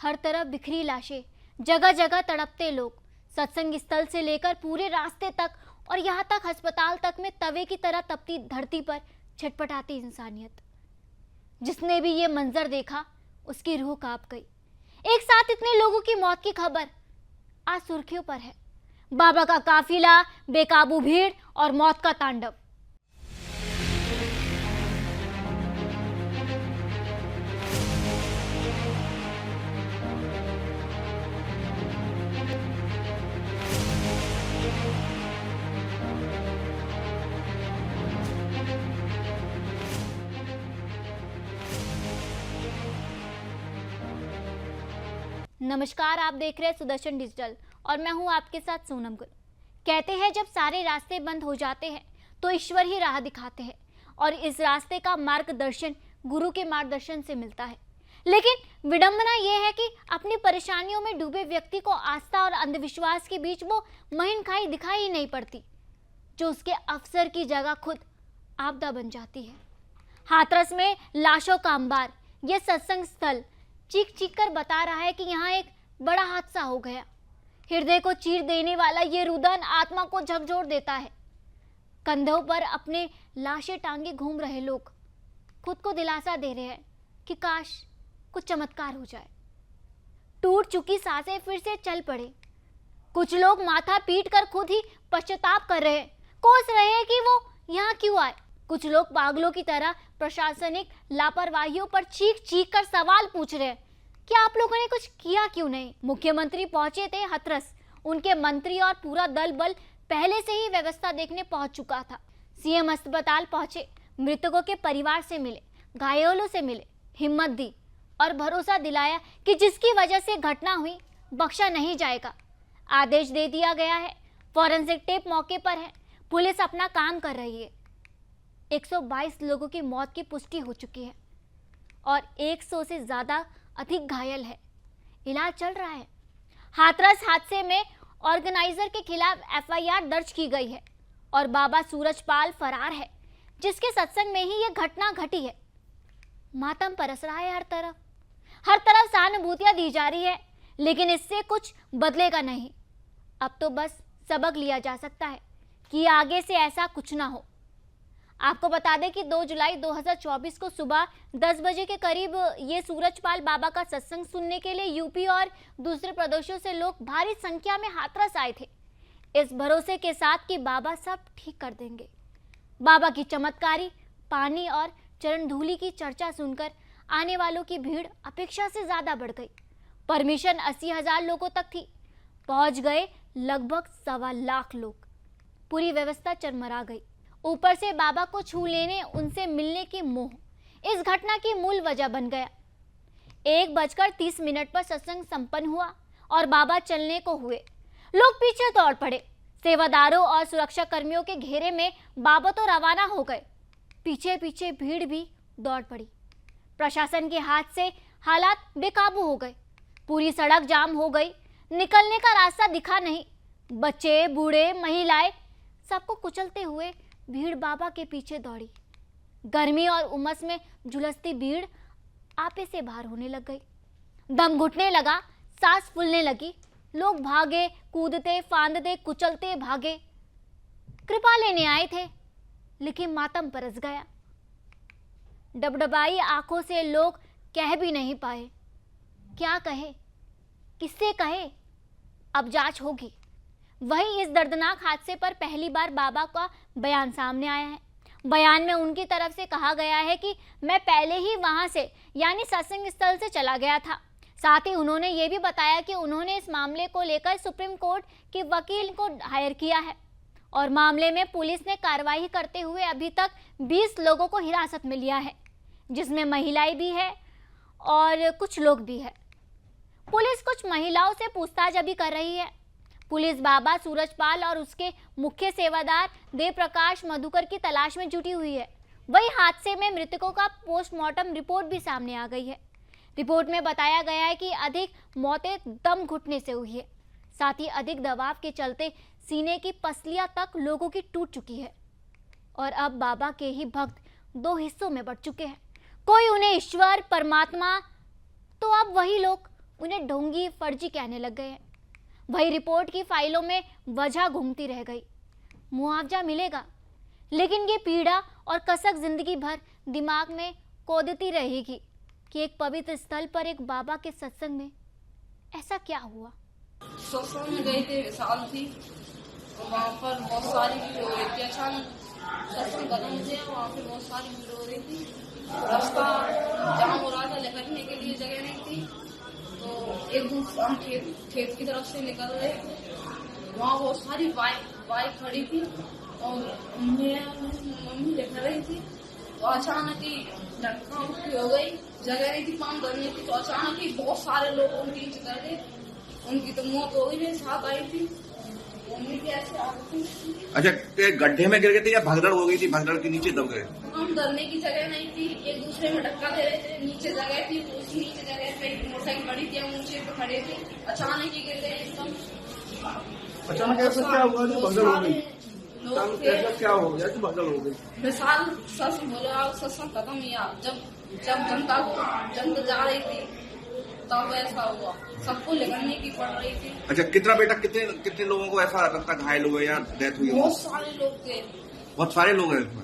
हर तरफ बिखरी लाशें, जगह जगह तड़पते लोग, सत्संग स्थल से लेकर पूरे रास्ते तक और यहाँ तक अस्पताल तक में तवे की तरह तपती धरती पर छटपटाती इंसानियत। जिसने भी ये मंजर देखा उसकी रूह कांप गई। एक साथ इतने लोगों की मौत की खबर आज सुर्खियों पर है। बाबा का काफिला, बेकाबू भीड़ और मौत का तांडव। नमस्कार, आप देख रहे हैं सुदर्शन डिजिटल और मैं हूं आपके साथ सोनम गुल। कहते हैं जब सारे रास्ते बंद हो जाते हैं तो ईश्वर ही राह दिखाते हैं और इस रास्ते का मार्गदर्शन गुरु के मार्गदर्शन से मिलता है। लेकिन विडंबना यह है कि अपनी परेशानियों में डूबे व्यक्ति को आस्था और अंधविश्वास के बीच वो महीन खाई दिखाई ही नहीं पड़ती, जो उसके अवसर की जगह खुद आपदा बन जाती है। हाथरस में लाशों का अंबार, यह सत्संग स्थल चीख चीख कर बता रहा है कि यहाँ एक बड़ा हादसा हो गया। हृदय को चीर देने वाला ये रुदन आत्मा को झकझोर देता है। कंधों पर अपने लाशें टांगे घूम रहे लोग खुद को दिलासा दे रहे हैं कि काश कुछ चमत्कार हो जाए। टूट चुकी सांसें फिर से चल पड़े। कुछ लोग माथा पीट कर खुद ही पश्चाताप कर रहे हैं, कोस रहे हैं कि वो यहाँ क्यों आए। कुछ लोग पागलों की तरह प्रशासनिक लापरवाहियों पर चीख चीख कर सवाल पूछ रहे हैं कि आप लोगों ने कुछ किया क्यों नहीं। मुख्यमंत्री पहुंचे थे हाथरस, उनके मंत्री और पूरा दल बल पहले से ही व्यवस्था देखने पहुंच चुका था। सीएम अस्पताल पहुंचे, मृतकों के परिवार से मिले, घायलों से मिले, हिम्मत दी और भरोसा दिलाया कि जिसकी वजह से घटना हुई बख्शा नहीं जाएगा। आदेश दे दिया गया है, फॉरेंसिक टेप मौके पर है, पुलिस अपना काम कर रही है। 122 लोगों की मौत की पुष्टि हो चुकी है और 100 से ज्यादा अधिक घायल है। इलाज चल रहा है। हाथरस हादसे में ऑर्गेनाइजर के खिलाफ एफआईआर दर्ज की गई है और बाबा सूरजपाल फरार है, जिसके सत्संग में ही यह घटना घटी है। मातम परस रहा है हर तरफ सहानुभूतियां दी जा रही है, लेकिन इससे कुछ बदलेगा नहीं। अब तो बस सबक लिया जा सकता है कि आगे से ऐसा कुछ ना हो। आपको बता दें कि 2 जुलाई 2024 को सुबह 10 बजे के करीब ये सूरजपाल बाबा का सत्संग सुनने के लिए यूपी और दूसरे प्रदेशों से लोग भारी संख्या में हाथरस आए थे, इस भरोसे के साथ कि बाबा सब ठीक कर देंगे। बाबा की चमत्कारी पानी और चरण धूलि की चर्चा सुनकर आने वालों की भीड़ अपेक्षा से ज्यादा बढ़ गई। परमिशन 80,000 लोगों तक थी, पहुंच गए लगभग 1.25 लाख लोग। पूरी व्यवस्था चरमरा गई। ऊपर से बाबा को छू लेने, उनसे मिलने की मोह इस घटना की मूल वजह बन गया। 1:30 पर सत्संग संपन्न हुआ और बाबा चलने को हुए। लोग पीछे दौड़ पड़े। सेवादारों और सुरक्षा कर्मियों के घेरे में बाबा तो रवाना हो गए, पीछे पीछे भीड़ भी दौड़ पड़ी। प्रशासन के हाथ से हालात बेकाबू हो गए। पूरी सड़क जाम हो गई, निकलने का रास्ता दिखा नहीं। बच्चे, बूढ़े, महिलाएं सबको कुचलते हुए भीड़ बाबा के पीछे दौड़ी। गर्मी और उमस में झुलसती भीड़ आपे से बाहर होने लग गई। दम घुटने लगा, सांस फूलने लगी। लोग भागे, कूदते, फांदते, कुचलते भागे। कृपा लेने आए थे, लेकिन मातम परस गया। डबडबाई आंखों से लोग कह भी नहीं पाए। क्या कहे, किससे कहे? अब जांच होगी। वहीं इस दर्दनाक हादसे पर पहली बार बाबा का बयान सामने आया है। बयान में उनकी तरफ से कहा गया है कि मैं पहले ही वहां से यानी सत्संग स्थल से चला गया था। साथ ही उन्होंने ये भी बताया कि उन्होंने इस मामले को लेकर सुप्रीम कोर्ट के वकील को हायर किया है और मामले में पुलिस ने कार्रवाई करते हुए अभी तक 20 लोगों को हिरासत में लिया है, जिसमें महिलाएं भी है और कुछ लोग भी है। पुलिस कुछ महिलाओं से पूछताछ अभी कर रही है। पुलिस बाबा सूरजपाल और उसके मुख्य सेवादार देव प्रकाश मधुकर की तलाश में जुटी हुई है। वही हादसे में मृतकों का पोस्टमार्टम रिपोर्ट भी सामने आ गई है। रिपोर्ट में बताया गया है कि अधिक मौतें दम घुटने से हुई है। साथ ही अधिक दबाव के चलते सीने की पसलियां तक लोगों की टूट चुकी है और अब बाबा के ही भक्त 2 हिस्सों में बंट चुके हैं। कोई उन्हें ईश्वर परमात्मा, तो अब वही लोग उन्हें ढोंगी फर्जी कहने लग गए हैं। वही रिपोर्ट की फाइलों में वजह घूमती रह गई। मुआवजा मिलेगा, लेकिन ये पीड़ा और कसक जिंदगी भर दिमाग में कोदती रहेगी कि एक पवित्र स्थल पर एक बाबा के सत्संग में ऐसा क्या हुआ। सत्संग में गए थे, साल थी, वहाँ पर बहुत सारी भीड़ हो रही थी। अचानक सत्संग खत्म हो गया, वहाँ पे बहुत सारी भीड़ हो रही थी। रास्ता जाम हो रहा था, निकलने के लिए जगह नहीं थी। तो एक दूसरा हम खेत की तरफ से निकल रहे थे, वहाँ बहुत सारी बाइक खड़ी थी और मम्मी देख रही थी। तो अचानक ही धक्का मुक्की हो गई, जगह नहीं थी पान करने की। तो अचानक ही बहुत सारे लोग उनके नीचे कर गए, उनकी तो मौत हो गई। मेरे साथ आई थी, मम्मी भी ऐसे आ गई थी। अच्छा, गड्ढे में गिर गए थे या भगदड़ हो गई थी, भगदड़ के नीचे दब गए? हम डरने की जगह नहीं थी, एक दूसरे में धक्का दे रहे थे। नीचे जगह थी, उस नीचे जगह पे मोटरसाइकिल खड़ी थी, हम ऊंचे पे खड़े थे। अचानक ही गिर गए एकदम। अचानक ऐसा क्या हुआ जो भगदड़ हो गई? लोग थे। ऐसा क्या हो गया कि भगदड़ हो गई? मिसाल सच बोला, सत्संग खत्म हुआ, जब जनता जा रही थी तब ऐसा हुआ। सबको निकलने की पड़ रही थी। अच्छा, कितना बेटा, कितने लोगों को ऐसा लगता घायल हुए या डेथ हुई? बहुत सारे लोग थे। बहुत सारे लोग हैं इसमें।